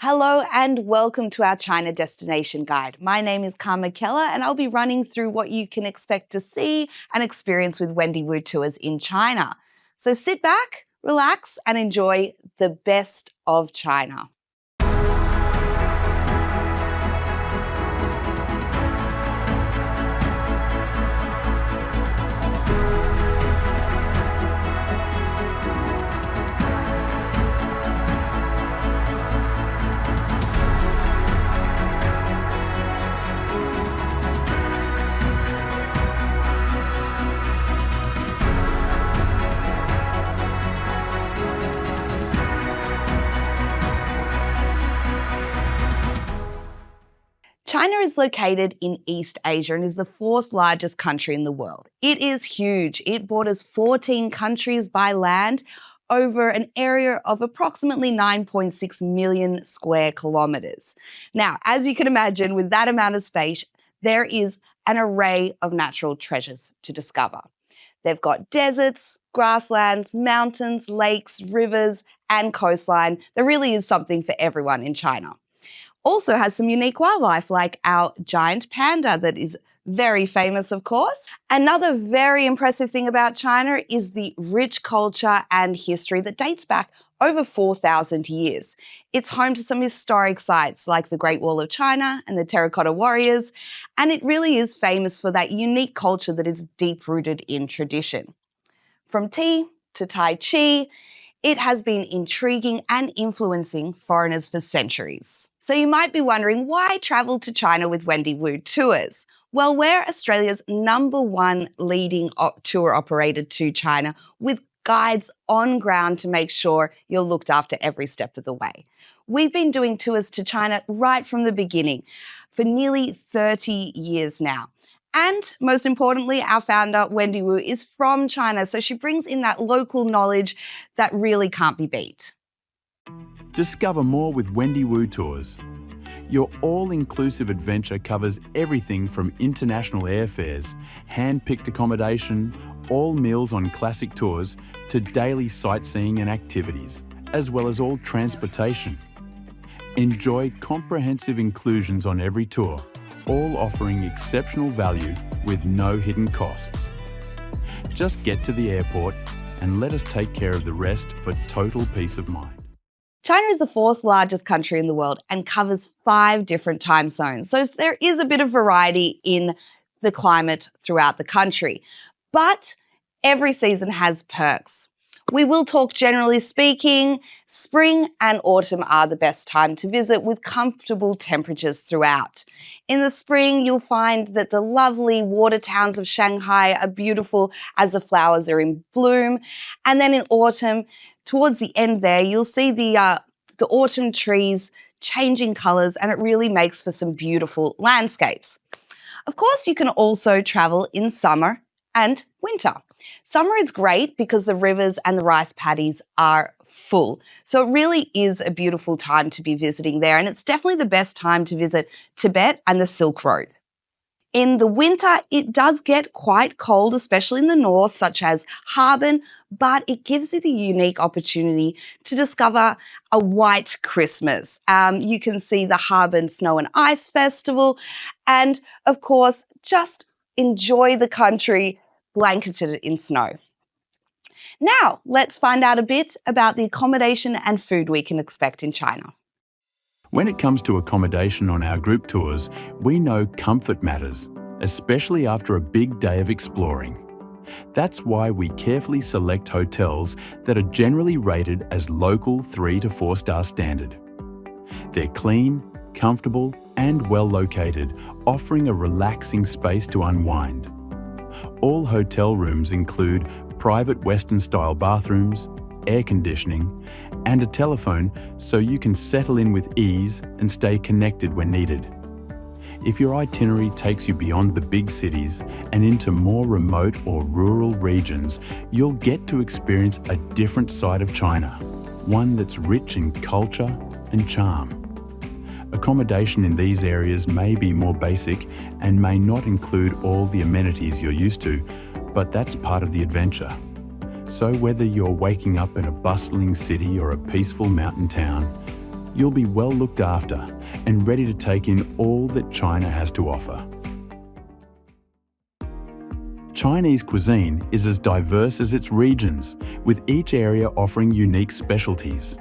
Hello and welcome to our China Destination Guide. My name is Karma Keller and I'll be running through what you can expect to see and experience with Wendy Woo Tours in China. So sit back, relax and enjoy the best of China. China is located in East Asia and is the fourth largest country in the world. It is huge. It borders 14 countries by land over an area of approximately 9.6 million square kilometers. Now, as you can imagine, with that amount of space, there is an array of natural treasures to discover. They've got deserts, grasslands, mountains, lakes, rivers, and coastline. There really is something for everyone in China. Also has some unique wildlife like our giant panda that is very famous, of course. Another very impressive thing about China is the rich culture and history that dates back over 4,000 years. It's home to some historic sites like the Great Wall of China and the Terracotta Warriors, and it really is famous for that unique culture that is deep-rooted in tradition. From tea to Tai Chi, it has been intriguing and influencing foreigners for centuries. So you might be wondering, why travel to China with Wendy Woo Tours? Well, we're Australia's #1 leading tour operator to China with guides on ground to make sure you're looked after every step of the way. We've been doing tours to China right from the beginning for nearly 30 years now. And most importantly, our founder, Wendy Woo, is from China, so she brings in that local knowledge that really can't be beat. Discover more with Wendy Woo Tours. Your all-inclusive adventure covers everything from international airfares, hand-picked accommodation, all meals on classic tours, to daily sightseeing and activities, as well as all transportation. Enjoy comprehensive inclusions on every tour, all offering exceptional value with no hidden costs. Just get to the airport and let us take care of the rest for total peace of mind. China is the fourth largest country in the world and covers 5 different time zones. So there is a bit of variety in the climate throughout the country. But every season has perks. We will talk generally speaking, spring and autumn are the best time to visit with comfortable temperatures throughout. In the spring, you'll find that the lovely water towns of Shanghai are beautiful as the flowers are in bloom. And then in autumn, towards the end there, you'll see the autumn trees changing colours, and it really makes for some beautiful landscapes. Of course, you can also travel in summer and winter. Summer is great because the rivers and the rice paddies are full. So it really is a beautiful time to be visiting there, and it's definitely the best time to visit Tibet and the Silk Road. In the winter, it does get quite cold, especially in the north, such as Harbin, but it gives you the unique opportunity to discover a white Christmas. You can see the Harbin Snow and Ice Festival, and of course, just enjoy the country blanketed in snow. Now, let's find out a bit about the accommodation and food we can expect in China. When it comes to accommodation on our group tours, we know comfort matters, especially after a big day of exploring. That's why we carefully select hotels that are generally rated as local 3 to 4 star standard. They're clean, comfortable, and well located, offering a relaxing space to unwind. All hotel rooms include private Western-style bathrooms, air conditioning, and a telephone so you can settle in with ease and stay connected when needed. If your itinerary takes you beyond the big cities and into more remote or rural regions, you'll get to experience a different side of China, one that's rich in culture and charm. Accommodation in these areas may be more basic and may not include all the amenities you're used to, but that's part of the adventure. So whether you're waking up in a bustling city or a peaceful mountain town, you'll be well looked after and ready to take in all that China has to offer. Chinese cuisine is as diverse as its regions, with each area offering unique specialties.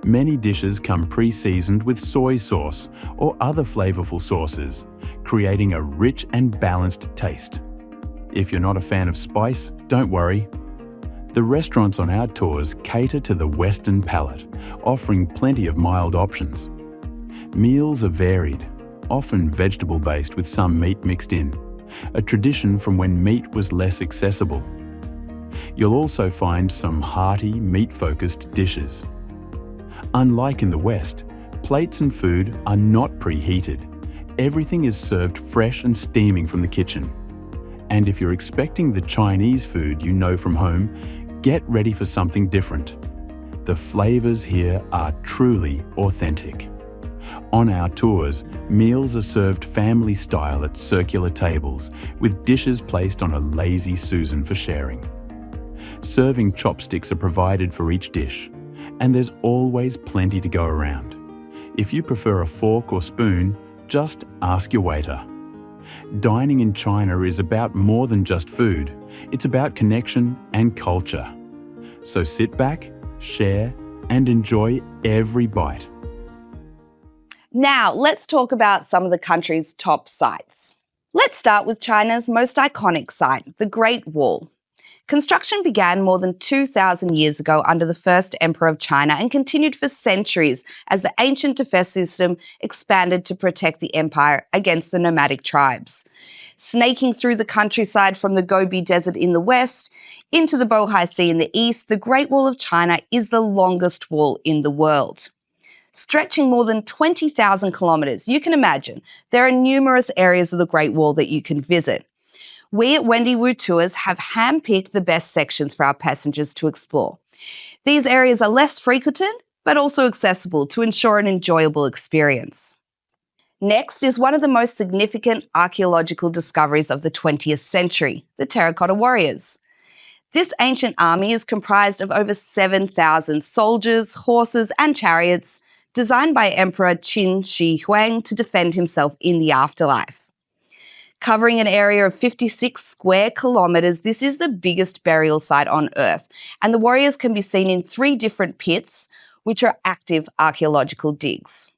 Many dishes come pre-seasoned with soy sauce or other flavourful sauces, creating a rich and balanced taste. If you're not a fan of spice, don't worry. The restaurants on our tours cater to the Western palate, offering plenty of mild options. Meals are varied, often vegetable-based with some meat mixed in, a tradition from when meat was less accessible. You'll also find some hearty, meat-focused dishes. Unlike in the West, plates and food are not preheated. Everything is served fresh and steaming from the kitchen. And if you're expecting the Chinese food you know from home, get ready for something different. The flavours here are truly authentic. On our tours, meals are served family style at circular tables, with dishes placed on a lazy Susan for sharing. Serving chopsticks are provided for each dish, and there's always plenty to go around. If you prefer a fork or spoon, just ask your waiter. Dining in China is about more than just food. It's about connection and culture. So sit back, share, and enjoy every bite. Now, let's talk about some of the country's top sites. Let's start with China's most iconic site, the Great Wall. Construction began more than 2,000 years ago under the first emperor of China and continued for centuries as the ancient defense system expanded to protect the empire against the nomadic tribes. Snaking through the countryside from the Gobi Desert in the west into the Bohai Sea in the east, the Great Wall of China is the longest wall in the world. Stretching more than 20,000 kilometres, you can imagine there are numerous areas of the Great Wall that you can visit. We at Wendy Woo Tours have handpicked the best sections for our passengers to explore. These areas are less frequented, but also accessible to ensure an enjoyable experience. Next is one of the most significant archaeological discoveries of the 20th century, the Terracotta Warriors. This ancient army is comprised of over 7,000 soldiers, horses, and chariots designed by Emperor Qin Shi Huang to defend himself in the afterlife. Covering an area of 56 square kilometres, this is the biggest burial site on Earth, and the warriors can be seen in 3 different pits, which are active archaeological digs.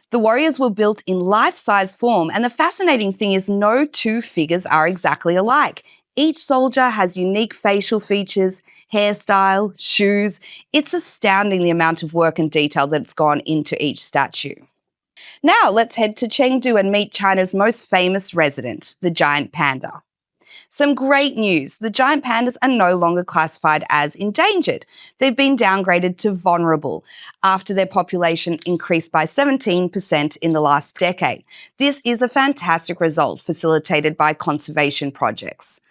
The warriors were built in life-size form, and the fascinating thing is no 2 figures are exactly alike. Each soldier has unique facial features, hairstyle, shoes. It's astounding the amount of work and detail that's gone into each statue. Now let's head to Chengdu and meet China's most famous resident, the giant panda. Some great news. The giant pandas are no longer classified as endangered. They've been downgraded to vulnerable after their population increased by 17% in the last decade. This is a fantastic result facilitated by conservation projects.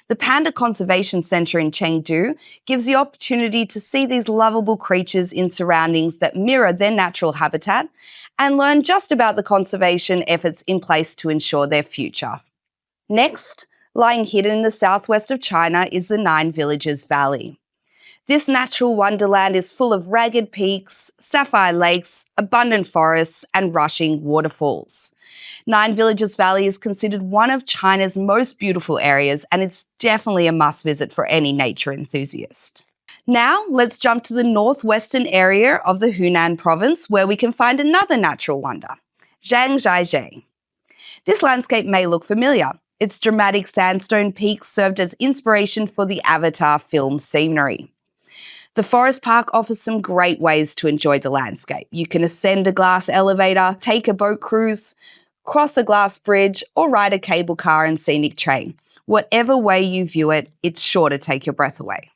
The Panda Conservation Centre in Chengdu gives the opportunity to see these lovable creatures in surroundings that mirror their natural habitat and learn just about the conservation efforts in place to ensure their future. Next, lying hidden in the southwest of China is the Nine Villages Valley. This natural wonderland is full of ragged peaks, sapphire lakes, abundant forests, and rushing waterfalls. Nine Villages Valley is considered one of China's most beautiful areas, and it's definitely a must-visit for any nature enthusiast. Now, let's jump to the northwestern area of the Hunan province, where we can find another natural wonder, Zhangjiajie. This landscape may look familiar. Its dramatic sandstone peaks served as inspiration for the Avatar film scenery. The forest park offers some great ways to enjoy the landscape. You can ascend a glass elevator, take a boat cruise, cross a glass bridge, or ride a cable car and scenic train. Whatever way you view it, it's sure to take your breath away.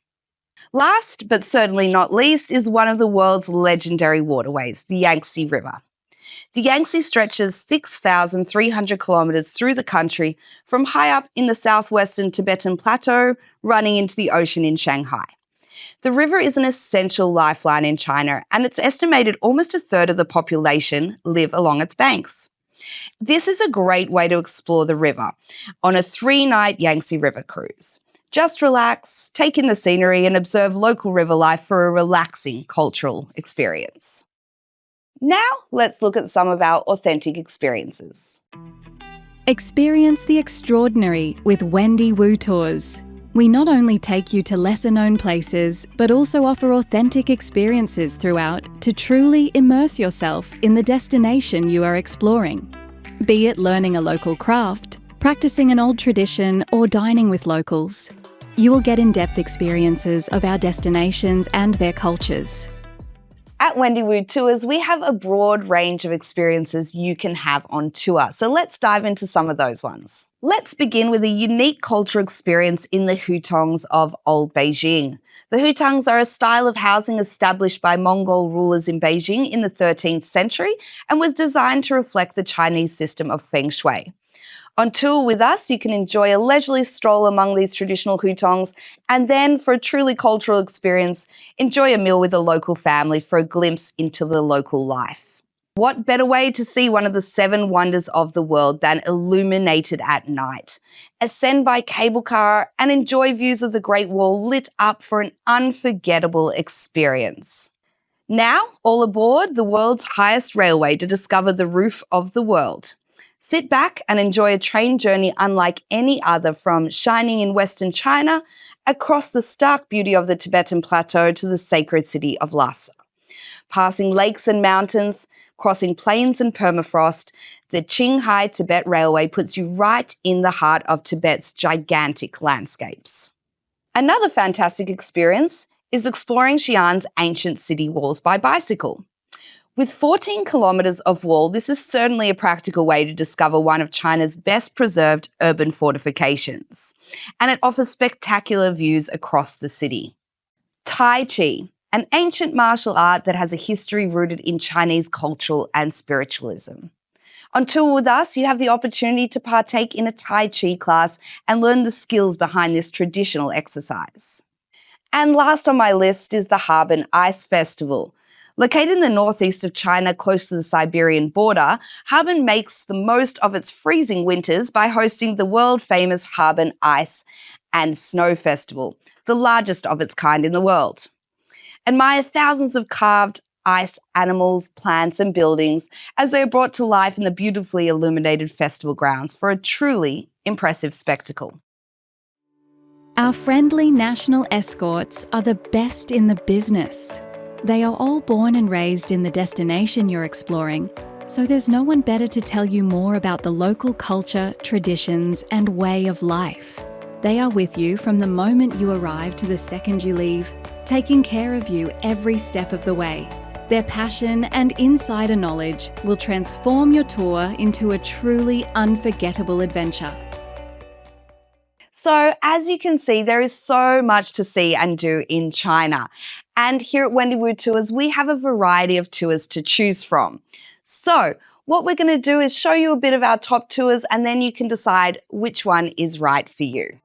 Last, but certainly not least, is one of the world's legendary waterways, the Yangtze River. The Yangtze stretches 6,300 kilometres through the country from high up in the southwestern Tibetan Plateau, running into the ocean in Shanghai. The river is an essential lifeline in China, and it's estimated almost a third of the population live along its banks. This is a great way to explore the river on a 3-night Yangtze River cruise. Just relax, take in the scenery, and observe local river life for a relaxing cultural experience. Now, let's look at some of our authentic experiences. Experience the extraordinary with Wendy Woo Tours. We not only take you to lesser-known places, but also offer authentic experiences throughout to truly immerse yourself in the destination you are exploring. Be it learning a local craft, practicing an old tradition, or dining with locals, you will get in-depth experiences of our destinations and their cultures. At Wendy Woo Tours, we have a broad range of experiences you can have on tour. So let's dive into some of those ones. Let's begin with a unique cultural experience in the hutongs of Old Beijing. The hutongs are a style of housing established by Mongol rulers in Beijing in the 13th century and was designed to reflect the Chinese system of feng shui. On tour with us, you can enjoy a leisurely stroll among these traditional hutongs, and then for a truly cultural experience, enjoy a meal with a local family for a glimpse into the local life. What better way to see one of the 7 wonders of the world than illuminated at night? Ascend by cable car and enjoy views of the Great Wall lit up for an unforgettable experience. Now, all aboard the world's highest railway to discover the roof of the world. Sit back and enjoy a train journey unlike any other, from Xining in Western China across the stark beauty of the Tibetan Plateau to the sacred city of Lhasa. Passing lakes and mountains, crossing plains and permafrost, the Qinghai Tibet Railway puts you right in the heart of Tibet's gigantic landscapes. Another fantastic experience is exploring Xi'an's ancient city walls by bicycle. With 14 kilometres of wall, this is certainly a practical way to discover one of China's best preserved urban fortifications, and it offers spectacular views across the city. Tai Chi, an ancient martial art that has a history rooted in Chinese cultural and spiritualism. On tour with us, you have the opportunity to partake in a Tai Chi class and learn the skills behind this traditional exercise. And last on my list is the Harbin Ice Festival. Located in the northeast of China, close to the Siberian border, Harbin makes the most of its freezing winters by hosting the world-famous Harbin Ice and Snow Festival, the largest of its kind in the world. Admire thousands of carved ice animals, plants, and buildings as they are brought to life in the beautifully illuminated festival grounds for a truly impressive spectacle. Our friendly national escorts are the best in the business. They are all born and raised in the destination you're exploring, so there's no one better to tell you more about the local culture, traditions, and way of life. They are with you from the moment you arrive to the second you leave, taking care of you every step of the way. Their passion and insider knowledge will transform your tour into a truly unforgettable adventure. So, as you can see, there is so much to see and do in China. And here at Wendy Woo Tours, we have a variety of tours to choose from. So, what we're going to do is show you a bit of our top tours, and then you can decide which one is right for you.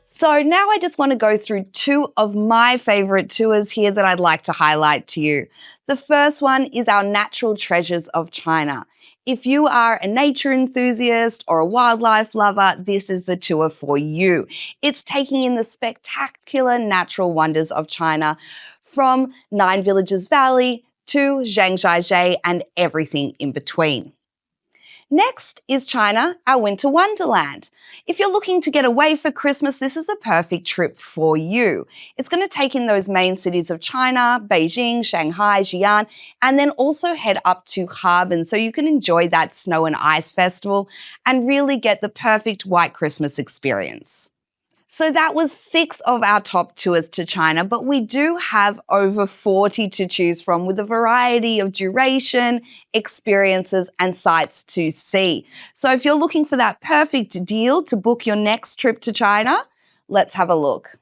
So now I just want to go through 2 of my favorite tours here that I'd like to highlight to you. The first one is our Natural Treasures of China. If you are a nature enthusiast or a wildlife lover, this is the tour for you. It's taking in the spectacular natural wonders of China, from Nine Villages Valley to Zhangjiajie and everything in between. Next is China, our winter wonderland. If you're looking to get away for Christmas, this is the perfect trip for you. It's going to take in those main cities of China, Beijing, Shanghai, Xi'an, and then also head up to Harbin so you can enjoy that snow and ice festival and really get the perfect white Christmas experience. So that was 6 of our top tours to China, but we do have over 40 to choose from with a variety of duration, experiences, and sights to see. So if you're looking for that perfect deal to book your next trip to China, let's have a look.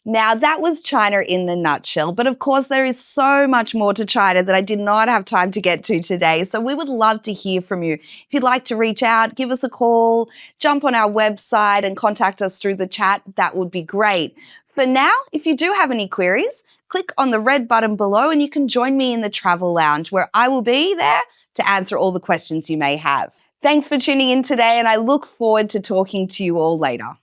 Now, that was China in a nutshell, but of course there is so much more to China that I did not have time to get to today, so we would love to hear from you. If you'd like to reach out, give us a call, jump on our website and contact us through the chat, that would be great. For now, if you do have any queries, click on the red button below and you can join me in the Travel Lounge where I will be there to answer all the questions you may have. Thanks for tuning in today and I look forward to talking to you all later.